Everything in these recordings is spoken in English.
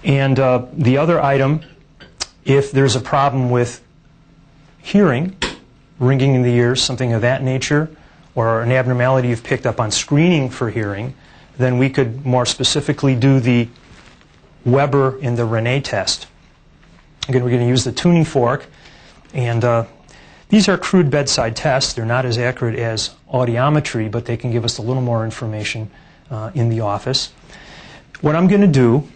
And the other item, if there's a problem with hearing, ringing in the ears, something of that nature, or an abnormality you've picked up on screening for hearing, then we could more specifically do the Weber and the Rene test. Again, we're going to use the tuning fork, and these are crude bedside tests. They're not as accurate as audiometry, but they can give us a little more information in the office. What I'm going to do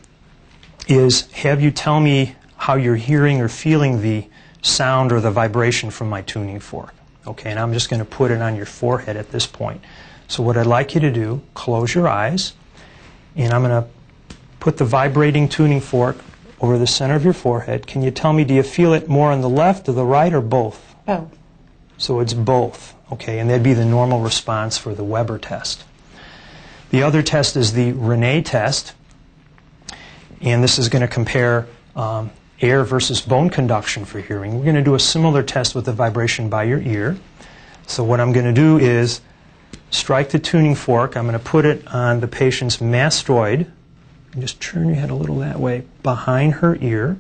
is have you tell me how you're hearing or feeling the sound or the vibration from my tuning fork. Okay, and I'm just going to put it on your forehead at this point. So what I'd like you to do, close your eyes, and I'm going to put the vibrating tuning fork over the center of your forehead. Can you tell me, do you feel it more on the left or the right or both? Both. So it's both. Okay, and that'd be the normal response for the Weber test. The other test is the Rene test, and this is going to compare air versus bone conduction for hearing. We're going to do a similar test with the vibration by your ear. So what I'm going to do is strike the tuning fork. I'm going to put it on the patient's mastoid. And just turn your head a little that way, behind her ear.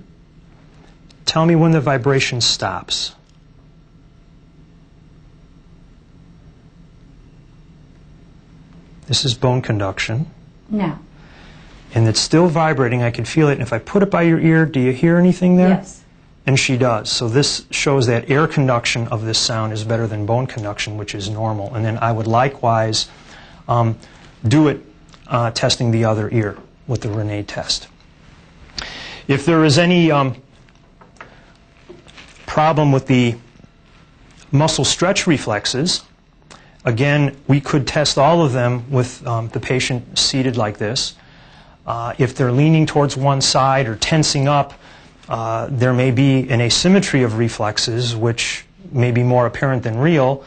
Tell me when the vibration stops. This is bone conduction. No. And it's still vibrating. I can feel it. And if I put it by your ear, do you hear anything there? Yes. And she does. So this shows that air conduction of this sound is better than bone conduction, which is normal. And then I would likewise do it testing the other ear with the Rene test. If there is any problem with the muscle stretch reflexes, again, we could test all of them with the patient seated like this. If they're leaning towards one side or tensing up, there may be an asymmetry of reflexes, which may be more apparent than real.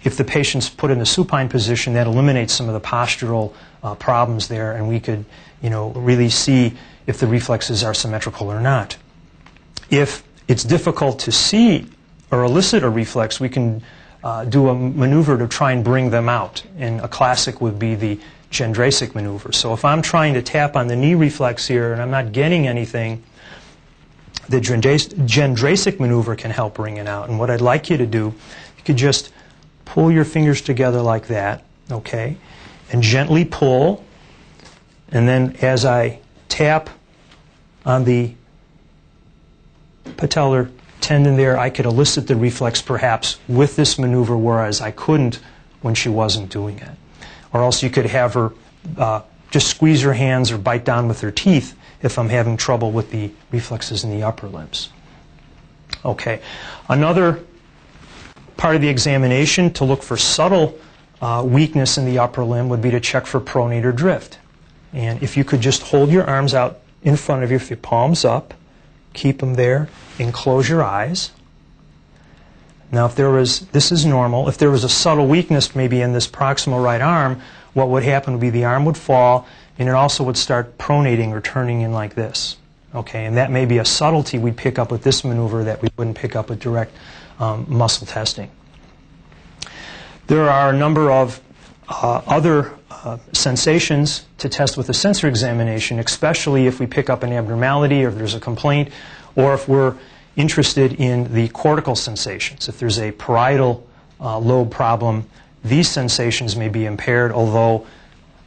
If the patient's put in the supine position, that eliminates some of the postural problems there, and we could, really see if the reflexes are symmetrical or not. If it's difficult to see or elicit a reflex, we can do a maneuver to try and bring them out. And a classic would be the Gendrasic maneuver. So if I'm trying to tap on the knee reflex here and I'm not getting anything, the Gendrasic maneuver can help bring it out. And what I'd like you to do, you could just pull your fingers together like that, okay, and gently pull. And then as I tap on the patellar tendon there, I could elicit the reflex perhaps with this maneuver, whereas I couldn't when she wasn't doing it. Or else you could have her just squeeze her hands or bite down with her teeth if I'm having trouble with the reflexes in the upper limbs. Okay. Another part of the examination to look for subtle weakness in the upper limb would be to check for pronator drift. And if you could just hold your arms out in front of you, your palms up, keep them there, and close your eyes. Now, this is normal. If there was a subtle weakness maybe in this proximal right arm, what would happen would be the arm would fall, and it also would start pronating or turning in like this. Okay, and that may be a subtlety we'd pick up with this maneuver that we wouldn't pick up with direct muscle testing. There are a number of other sensations to test with a sensor examination, especially if we pick up an abnormality or if there's a complaint, or if we're interested in the cortical sensations. If there's a parietal lobe problem, these sensations may be impaired, although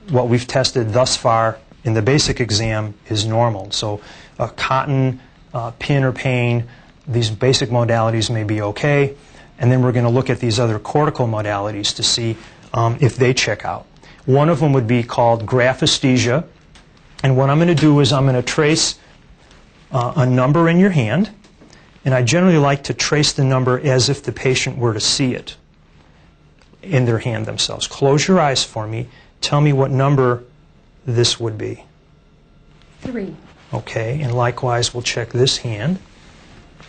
what we've tested thus far in the basic exam is normal. So a cotton, pin or pain, these basic modalities may be okay, and then we're going to look at these other cortical modalities to see if they check out. One of them would be called graphesthesia, and what I'm going to do is I'm going to trace a number in your hand, and I generally like to trace the number as if the patient were to see it in their hand themselves. Close your eyes for me. Tell me what number this would be. 3. Okay, and likewise we'll check this hand.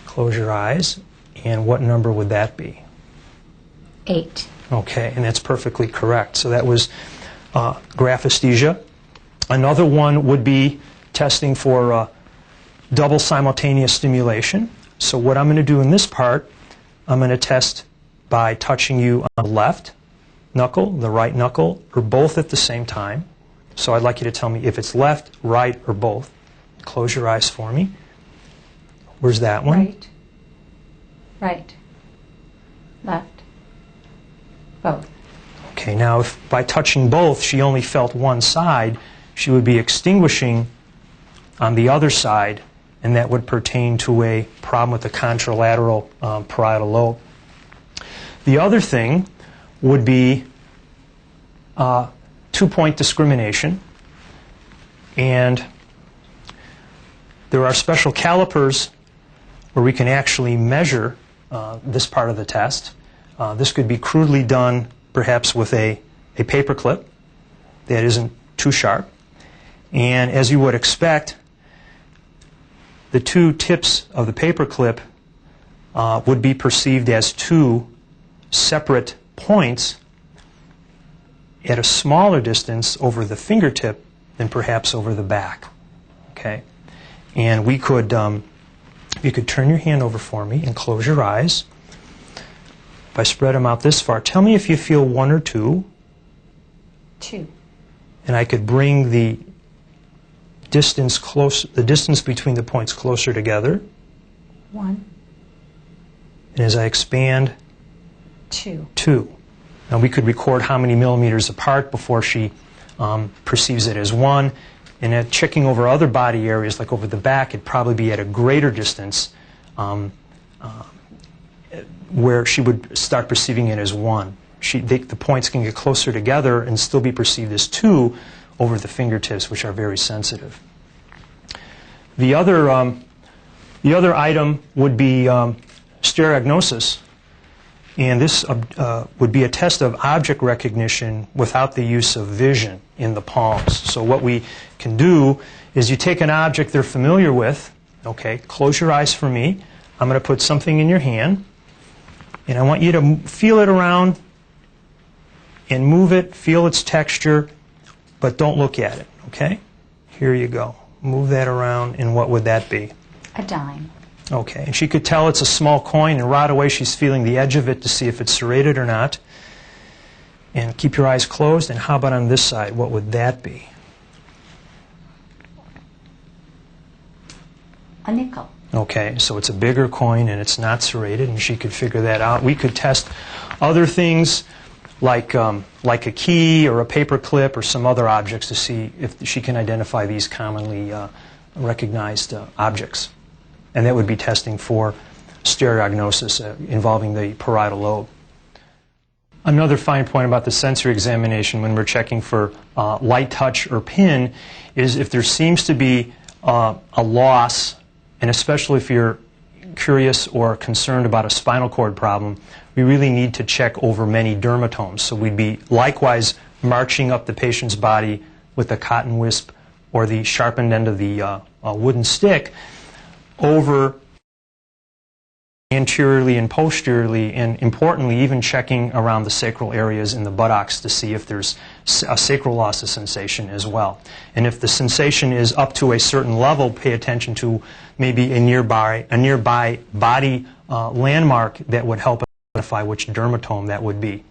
Close your eyes, and what number would that be? 8. Okay, and that's perfectly correct. So that was graphesthesia. Another one would be testing for double simultaneous stimulation. So what I'm going to do in this part, I'm going to test by touching you on the left knuckle, the right knuckle, or both at the same time. So I'd like you to tell me if it's left, right, or both. Close your eyes for me. Where's that one? Right. Right. Left. Both. Okay, now if by touching both she only felt one side, she would be extinguishing on the other side, and that would pertain to a problem with the contralateral parietal lobe. The other thing would be two-point discrimination, and there are special calipers where we can actually measure this part of the test. This could be crudely done perhaps with a paper clip that isn't too sharp. And as you would expect, the two tips of the paper clip would be perceived as two separate points at a smaller distance over the fingertip than perhaps over the back. Okay? And we could, you could turn your hand over for me and close your eyes. If I spread them out this far, tell me if you feel one or two. 2. And I could bring the distance between the points closer together. 1. And as I expand, 2. 2. Now we could record how many millimeters apart before she perceives it as 1. And at checking over other body areas, like over the back, it'd probably be at a greater distance where she would start perceiving it as 1. The points can get closer together and still be perceived as 2 over the fingertips, which are very sensitive. The other item would be stereognosis. And this would be a test of object recognition without the use of vision in the palms. So what we can do is you take an object they're familiar with. Okay, close your eyes for me. I'm going to put something in your hand. And I want you to feel it around and move it, feel its texture, but don't look at it. Okay? Here you go. Move that around, and what would that be? A dime. Okay, and she could tell it's a small coin, and right away she's feeling the edge of it to see if it's serrated or not. And keep your eyes closed, and how about on this side? What would that be? A nickel. Okay, so it's a bigger coin, and it's not serrated, and she could figure that out. We could test other things like a key or a paper clip or some other objects to see if she can identify these commonly recognized objects. And that would be testing for stereognosis involving the parietal lobe. Another fine point about the sensory examination when we're checking for light touch or pin is if there seems to be a loss, and especially if you're curious or concerned about a spinal cord problem, we really need to check over many dermatomes. So we'd be likewise marching up the patient's body with a cotton wisp or the sharpened end of the wooden stick over anteriorly and posteriorly, and importantly even checking around the sacral areas in the buttocks to see if there's a sacral loss of sensation as well. And if the sensation is up to a certain level, pay attention to maybe a nearby body landmark that would help identify which dermatome that would be,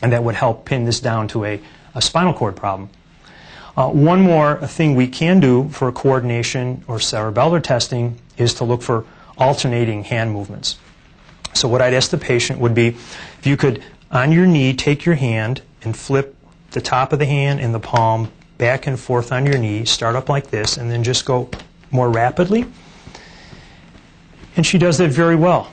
and that would help pin this down to a spinal cord problem. One more thing we can do for coordination or cerebellar testing is to look for alternating hand movements. So what I'd ask the patient would be if you could, on your knee, take your hand and flip the top of the hand and the palm back and forth on your knee, start up like this, and then just go more rapidly. And she does that very well.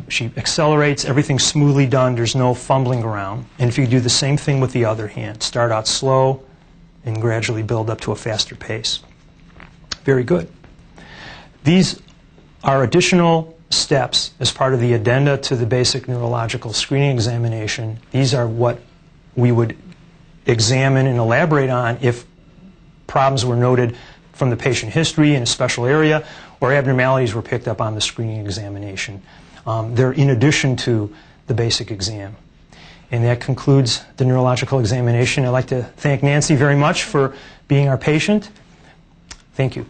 She accelerates, everything's smoothly done, there's no fumbling around. And if you do the same thing with the other hand, start out slow and gradually build up to a faster pace. Very good. These are additional steps as part of the addenda to the basic neurological screening examination. These are what we would examine and elaborate on if problems were noted from the patient history in a special area or abnormalities were picked up on the screening examination. They're in addition to the basic exam. And that concludes the neurological examination. I'd like to thank Nancy very much for being our patient. Thank you.